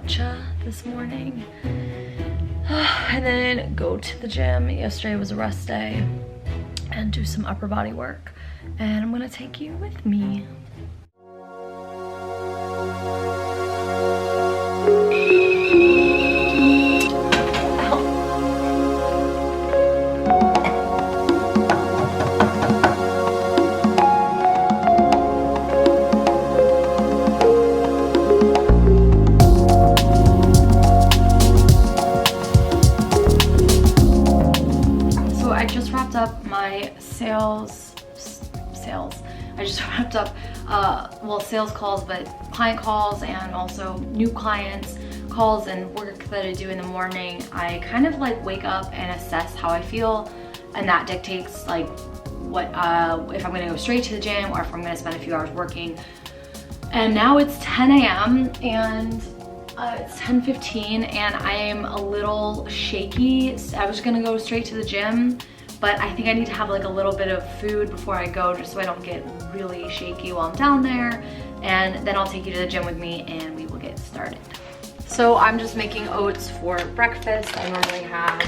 matcha this morning. And then go to the gym. Yesterday was a rest day. And do some upper body work. And I'm gonna take you with me. Up my sales. I just wrapped up, well, sales calls, but client calls and also new clients calls and work that I do in the morning. I kind of like wake up and assess how I feel, and that dictates like what, if I'm gonna go straight to the gym or if I'm gonna spend a few hours working. And now it's 10 a.m. and it's 10:15 and I am a little shaky. I was gonna go straight to the gym, but I think I need to have like a little bit of food before I go just so I don't get really shaky while I'm down there. And then I'll take you to the gym with me and we will get started. So I'm just making oats for breakfast. I normally have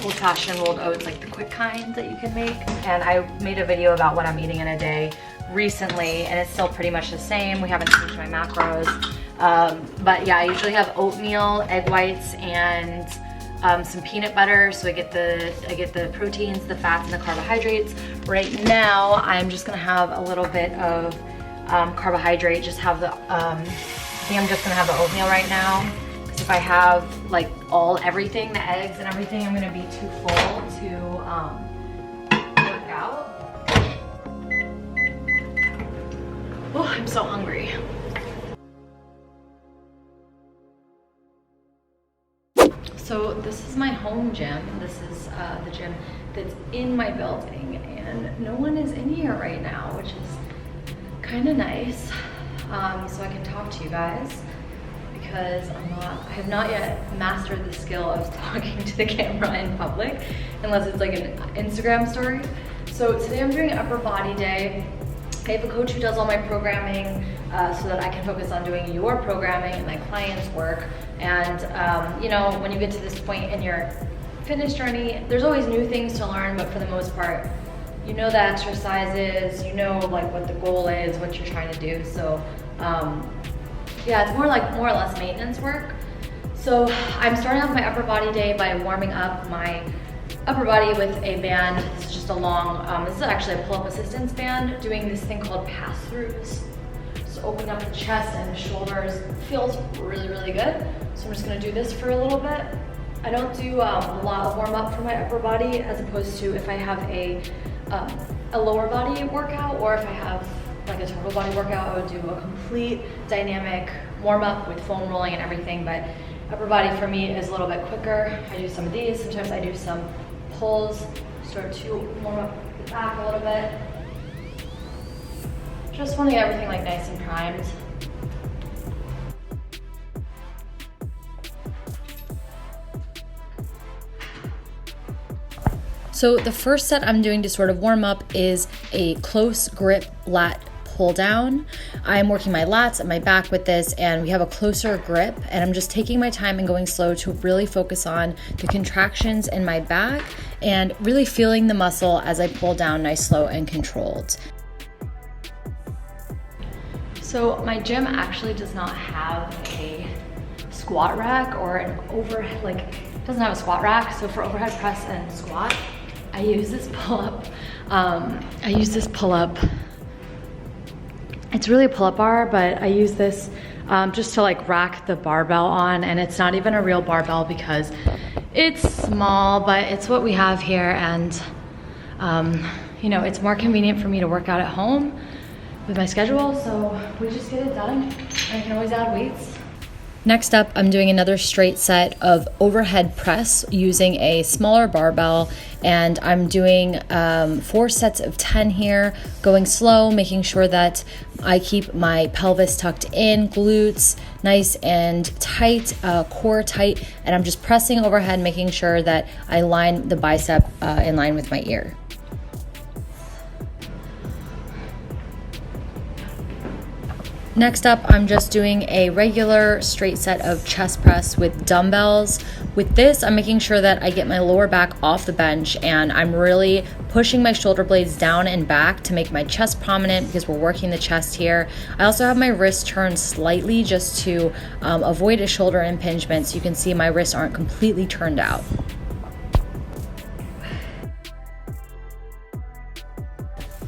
old-fashioned rolled oats, like the quick kind that you can make. And I made a video about what I'm eating in a day recently and it's still pretty much the same. We haven't changed my macros. But yeah, I usually have oatmeal, egg whites, and some peanut butter, so I get the proteins, the fats, and the carbohydrates. Right now, I'm just gonna have a little bit of carbohydrate. Just have the, I think I'm just gonna have the oatmeal right now. Because if I have like everything, the eggs and everything, I'm gonna be too full to work out. Oh, I'm so hungry. So this is my home gym. This is the gym that's in my building and no one is in here right now, which is kind of nice. So I can talk to you guys because I have not yet mastered the skill of talking to the camera in public unless it's like an Instagram story. So today I'm doing upper body day. I have a coach who does all my programming so that I can focus on doing your programming and my clients' work. And you know, when you get to this point in your fitness journey, there's always new things to learn, but for the most part, you know the exercises, you know like what the goal is, what you're trying to do. So yeah, it's more or less maintenance work. So I'm starting off my upper body day by warming up my upper body with a band. This is just a long, this is actually a pull-up assistance band, doing this thing called pass-throughs. So opening up the chest and the shoulders feels really, really good. So I'm just gonna do this for a little bit. I don't do a lot of warm-up for my upper body as opposed to if I have a lower body workout, or if I have like a total body workout, I would do a complete dynamic warm-up with foam rolling and everything. But upper body for me is a little bit quicker. I do some of these, sometimes I do some pulls, start to warm up the back a little bit. Just wanting everything like nice and primed. So the first set I'm doing to sort of warm up is a close grip lat pull down. I'm working my lats and my back with this, and we have a closer grip, and I'm just taking my time and going slow to really focus on the contractions in my back and really feeling the muscle as I pull down nice, slow, and controlled. So my gym actually does not have a squat rack or an overhead, like it doesn't have a squat rack. So for overhead press and squat, I use this pull-up. It's really a pull-up bar, but I use this just to like rack the barbell on, and it's not even a real barbell because it's small, but it's what we have here, and you know, it's more convenient for me to work out at home with my schedule, so we just get it done, and I can always add weights. Next up, I'm doing another straight set of overhead press using a smaller barbell, and I'm doing 4 sets of 10 here, going slow, making sure that I keep my pelvis tucked in, glutes nice and tight, core tight, and I'm just pressing overhead, making sure that I line the bicep in line with my ear. Next up, I'm just doing a regular straight set of chest press with dumbbells. With this, I'm making sure that I get my lower back off the bench and I'm really pushing my shoulder blades down and back to make my chest prominent because we're working the chest here. I also have my wrist turned slightly just to avoid a shoulder impingement, so you can see my wrists aren't completely turned out.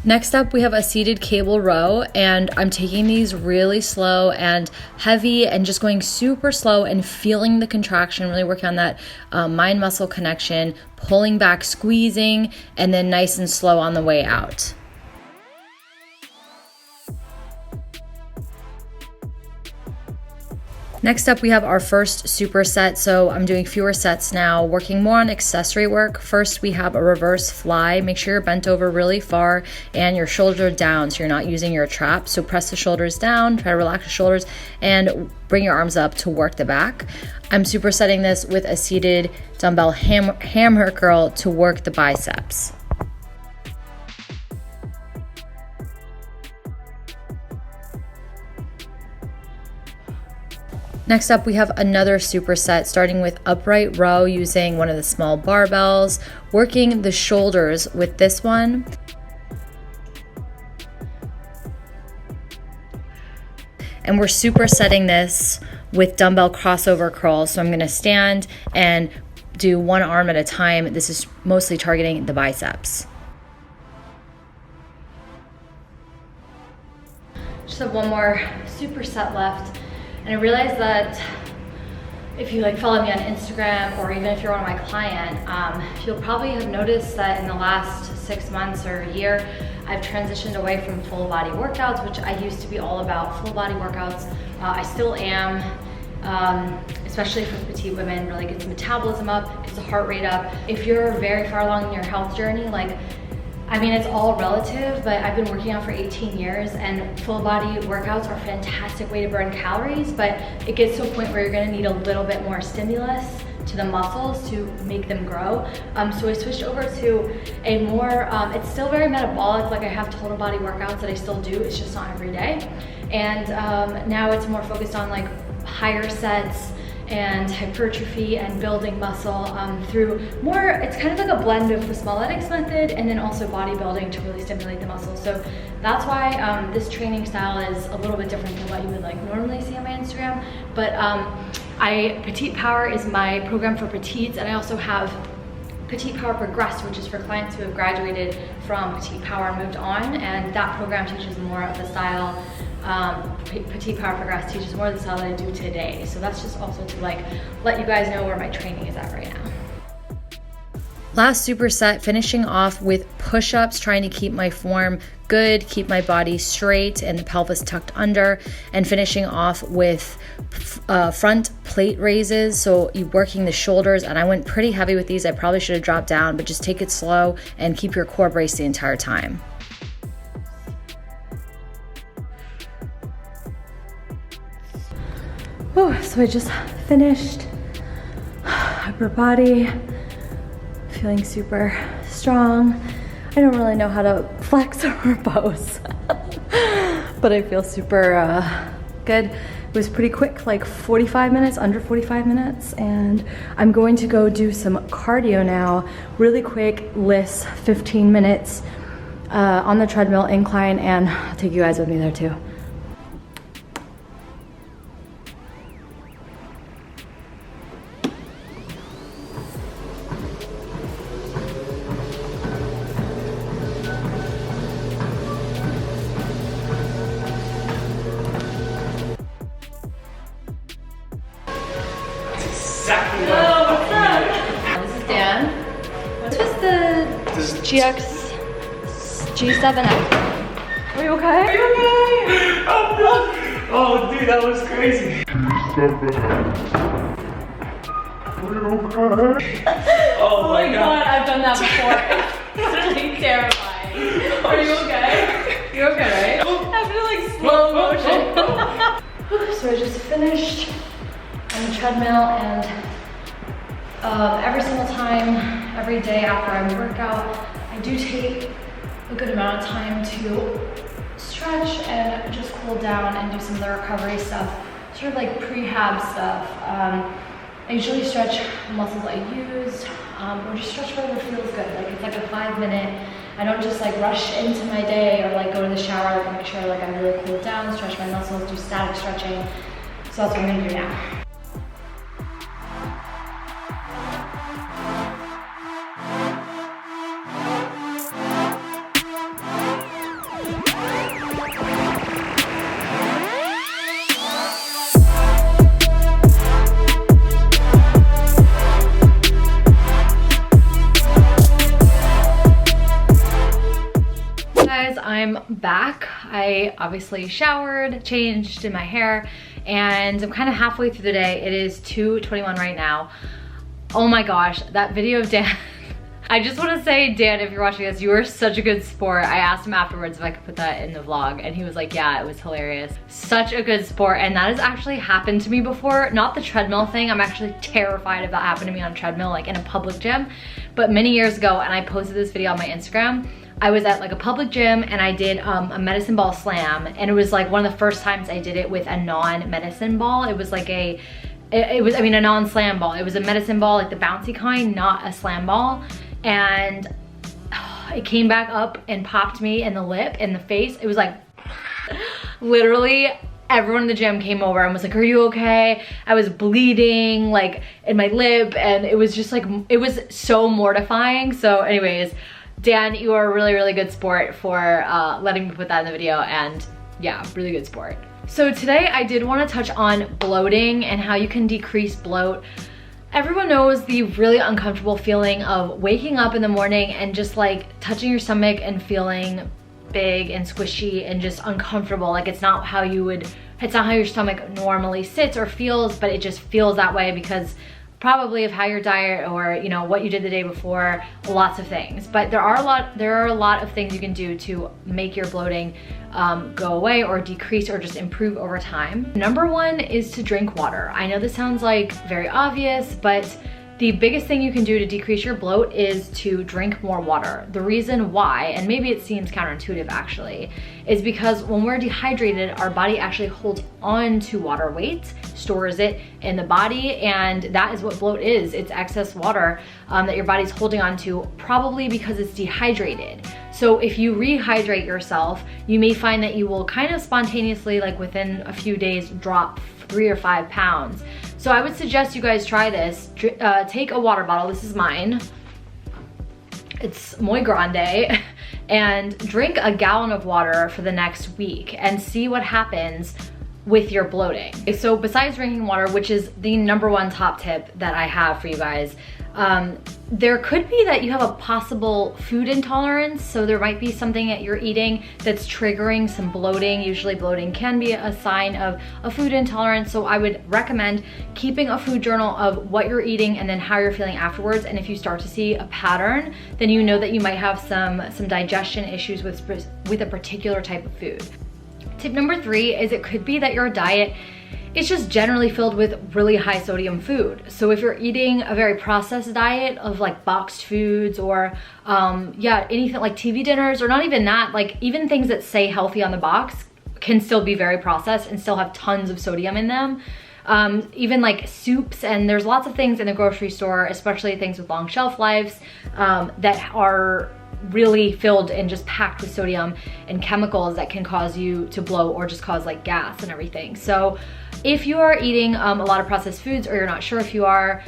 Next up, we have a seated cable row, and I'm taking these really slow and heavy and just going super slow and feeling the contraction, really working on that mind-muscle connection, pulling back, squeezing, and then nice and slow on the way out. Next up, we have our first superset, so I'm doing fewer sets now, working more on accessory work. First, we have a reverse fly. Make sure you're bent over really far and your shoulder down so you're not using your trap. So press the shoulders down, try to relax the shoulders, and bring your arms up to work the back. I'm supersetting this with a seated dumbbell hammer curl to work the biceps. Next up, we have another superset, starting with upright row using one of the small barbells, working the shoulders with this one. And we're supersetting this with dumbbell crossover curls. So I'm gonna stand and do one arm at a time. This is mostly targeting the biceps. Just have one more superset left. And I realized that if you follow me on Instagram, or even if you're one of my clients, you'll probably have noticed that in the last 6 months or a year, I've transitioned away from full body workouts, which I used to be all about full body workouts. I still am, especially for petite women, really gets the metabolism up, gets the heart rate up. If you're very far along in your health journey, it's all relative, but I've been working out for 18 years and full body workouts are a fantastic way to burn calories, but it gets to a point where you're gonna need a little bit more stimulus to the muscles to make them grow. So I switched over to a more, it's still very metabolic, I have total body workouts that I still do, it's just not every day. And now it's more focused on higher sets and hypertrophy and building muscle through more, it's kind of a blend of the Smalletics method and then also bodybuilding to really stimulate the muscles. So that's why this training style is a little bit different than what you would normally see on my Instagram. But Petite Power is my program for petites, and I also have Petite Power Progressed, which is for clients who have graduated from Petite Power and moved on, and that program teaches more of the style. Petite Power Progressed teaches more of the style that I do today. So that's just also to let you guys know where my training is at right now. Last superset, finishing off with push-ups, trying to keep my form good, keep my body straight and the pelvis tucked under, and finishing off with front plate raises, so you're working the shoulders, and I went pretty heavy with these. I probably should have dropped down, but just take it slow and keep your core braced the entire time. So I just finished upper body, feeling super strong. I don't really know how to flex or pose, but I feel super good. It was pretty quick, 45 minutes, under 45 minutes, and I'm going to go do some cardio now, really quick lifts, 15 minutes on the treadmill incline, and I'll take you guys with me there too. G7X. Are you okay? Are you okay? Oh, dude, that was crazy. Oh my god, I've done that before. It's really terrifying. Are you okay? You're okay, right? After slow motion. So I just finished on the treadmill, and every single time, every day after I work out, I do take a good amount of time to stretch and just cool down and do some of the recovery stuff, sort of like prehab stuff. I usually stretch muscles I used, or just stretch whatever feels good. Like it's like a 5-minute. I don't just like rush into my day or like go to the shower, like make sure like I'm really cooled down, stretch my muscles, do static stretching. So that's what I'm gonna do now. I'm back. I obviously showered, changed, did my hair, and I'm kind of halfway through the day. It is 2:21 right now. Oh my gosh, that video of Dan. I just want to say, Dan, if you're watching this, you are such a good sport. I asked him afterwards if I could put that in the vlog, and he was like, yeah, it was hilarious. Such a good sport, and that has actually happened to me before. Not the treadmill thing. I'm actually terrified of that happening to me on a treadmill, like in a public gym. But many years ago, and I posted this video on my Instagram, I was at like a public gym and I did a medicine ball slam, and it was like one of the first times I did it with a non-medicine ball. It was like a non-slam ball. It was a medicine ball, like the bouncy kind, not a slam ball. And it came back up and popped me in the lip, in the face. It was like, literally everyone in the gym came over and was like, are you okay? I was bleeding like in my lip, and it was just like, it was so mortifying. So anyways, Dan, you are a really, really good sport for letting me put that in the video, and yeah, really good sport. So today I did want to touch on bloating and how you can decrease bloat. Everyone knows the really uncomfortable feeling of waking up in the morning and just like touching your stomach and feeling big and squishy and just uncomfortable. Like it's not how your stomach normally sits or feels, but it just feels that way because probably of how your diet or you know what you did the day before, lots of things. But there are a lot of things you can do to make your bloating go away or decrease or just improve over time. Number one is to drink water. I know this sounds like very obvious, but the biggest thing you can do to decrease your bloat is to drink more water. The reason why, and maybe it seems counterintuitive actually, is because when we're dehydrated, our body actually holds on to water weight, stores it in the body, and that is what bloat is. It's excess water that your body's holding on to, probably because it's dehydrated. So if you rehydrate yourself, you may find that you will kind of spontaneously, like within a few days, drop 3 or 5 pounds. So I would suggest you guys try this. Take a water bottle, this is mine. It's muy grande. And drink a gallon of water for the next week and see what happens with your bloating. So besides drinking water, which is the #1 top tip that I have for you guys, there could be that you have a possible food intolerance. So there might be something that you're eating that's triggering some bloating. Usually bloating can be a sign of a food intolerance. So I would recommend keeping a food journal of what you're eating and then how you're feeling afterwards. And if you start to see a pattern, then you know that you might have some digestion issues with a particular type of food. Tip number 3 is it could be that your diet is just generally filled with really high sodium food. So if you're eating a very processed diet of like boxed foods or anything like TV dinners, or not even that, like even things that say healthy on the box can still be very processed and still have tons of sodium in them. Even like soups, and there's lots of things in the grocery store, especially things with long shelf lives, that are really filled and just packed with sodium and chemicals that can cause you to bloat or just cause like gas and everything. So if you are eating a lot of processed foods, or you're not sure if you are,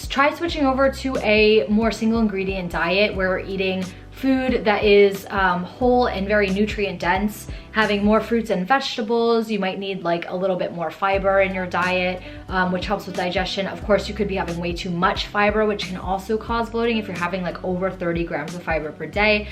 try switching over to a more single ingredient diet where we're eating food that is whole and very nutrient dense, having more fruits and vegetables. You might need like a little bit more fiber in your diet, which helps with digestion. Of course, you could be having way too much fiber, which can also cause bloating if you're having like over 30 grams of fiber per day.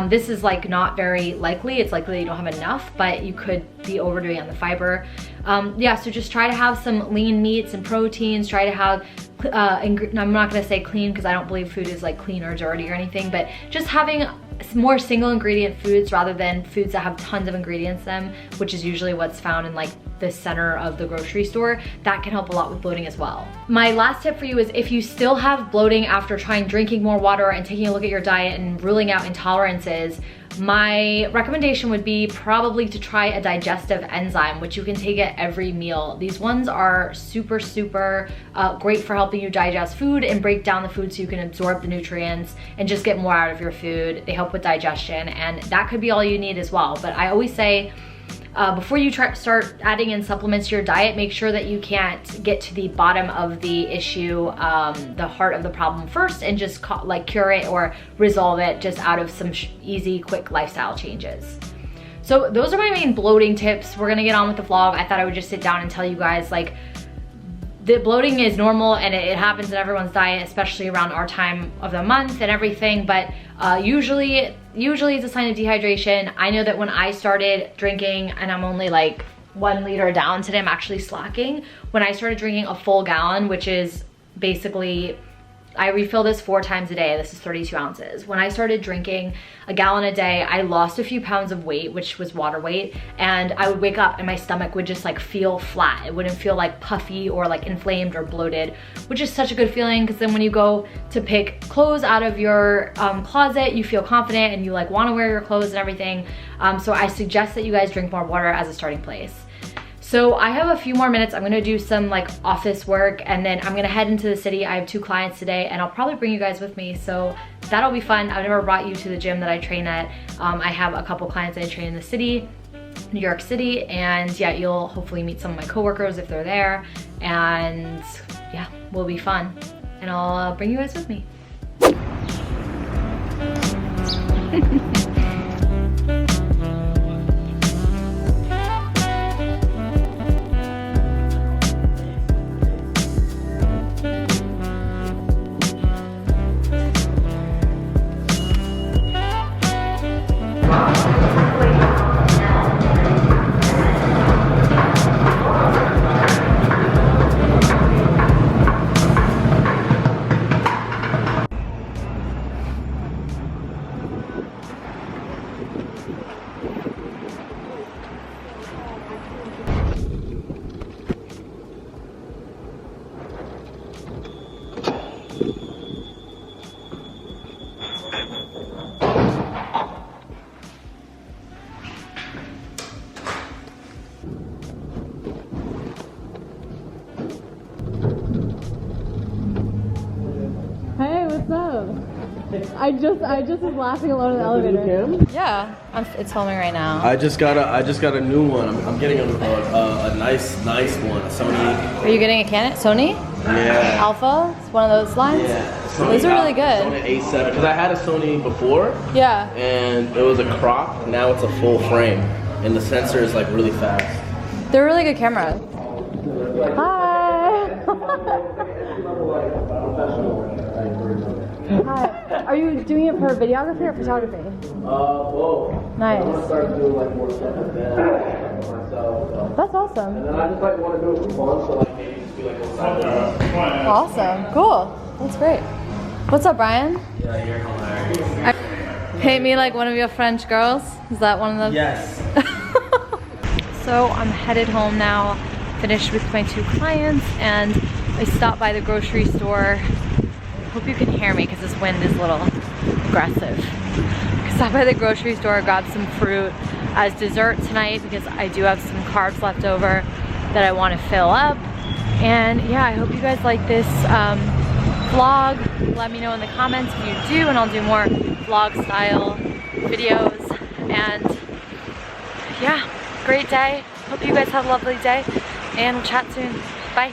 This is like not very likely. It's likely you don't have enough, but you could be overdoing on the fiber. So just try to have some lean meats and proteins. Try to have I'm not gonna say clean because I don't believe food is like clean or dirty or anything, but just having more single ingredient foods rather than foods that have tons of ingredients in them, which is usually what's found in like the center of the grocery store. That can help a lot with bloating as well. My last tip for you is if you still have bloating after trying drinking more water and taking a look at your diet and ruling out intolerances, my recommendation would be probably to try a digestive enzyme, which you can take at every meal. These ones are super great for helping you digest food and break down the food so you can absorb the nutrients and just get more out of your food. They help with digestion, and that could be all you need as well. But I always say, before you start adding in supplements to your diet, make sure that you can't get to the bottom of the issue, the heart of the problem first, and just like cure it or resolve it just out of some easy, quick lifestyle changes. So those are my main bloating tips. We're gonna get on with the vlog. I thought I would just sit down and tell you guys, like, the bloating is normal and it happens in everyone's diet, especially around our time of the month and everything, but usually it's a sign of dehydration. I know that when I started drinking, and I'm only like 1 liter down today, I'm actually slacking. When I started drinking a full gallon, which is basically, I refill this 4 times a day. This is 32 ounces. When I started drinking a gallon a day, I lost a few pounds of weight, which was water weight, and I would wake up and my stomach would just like feel flat. It wouldn't feel like puffy or like inflamed or bloated, which is such a good feeling, because then when you go to pick clothes out of your closet, you feel confident and you like want to wear your clothes and everything. So I suggest that you guys drink more water as a starting place. So I have a few more minutes. I'm gonna do some like office work, and then I'm gonna head into the city. I have 2 clients today, and I'll probably bring you guys with me, so that'll be fun. I've never brought you to the gym that I train at. I have a couple clients that I train in the city, New York City, and yeah, you'll hopefully meet some of my coworkers if they're there, and yeah, will be fun. And I'll bring you guys with me. I just was laughing alone in the elevator. Yeah, it's filming right now. I just got a new one. I'm getting a nice one. A Sony. Are you getting a Canon? Sony? Yeah. Alpha? It's one of those lines? Yeah. Those are really good. Sony A7. Because I had a Sony before. Yeah. And it was a crop. Now it's a full frame, and the sensor is like really fast. They're really good cameras. Hi. Hi. Are you doing it for videography or photography? Whoa. Nice. I want to start doing like more stuff with them myself. That's awesome. And then I just like want to do it for fun, so like maybe just be like a side. Awesome. Cool. That's great. What's up, Brian? Yeah, you're hilarious. Paint me like one of your French girls. Is that one of them? Yes. So I'm headed home now. Finished with my 2 clients, and I stopped by the grocery store. Hope you can hear me because this wind is a little aggressive. I stopped by the grocery store, grabbed some fruit as dessert tonight because I do have some carbs left over that I want to fill up. And yeah, I hope you guys like this vlog. Let me know in the comments if you do, and I'll do more vlog style videos. And yeah, great day. Hope you guys have a lovely day, and we'll chat soon. Bye.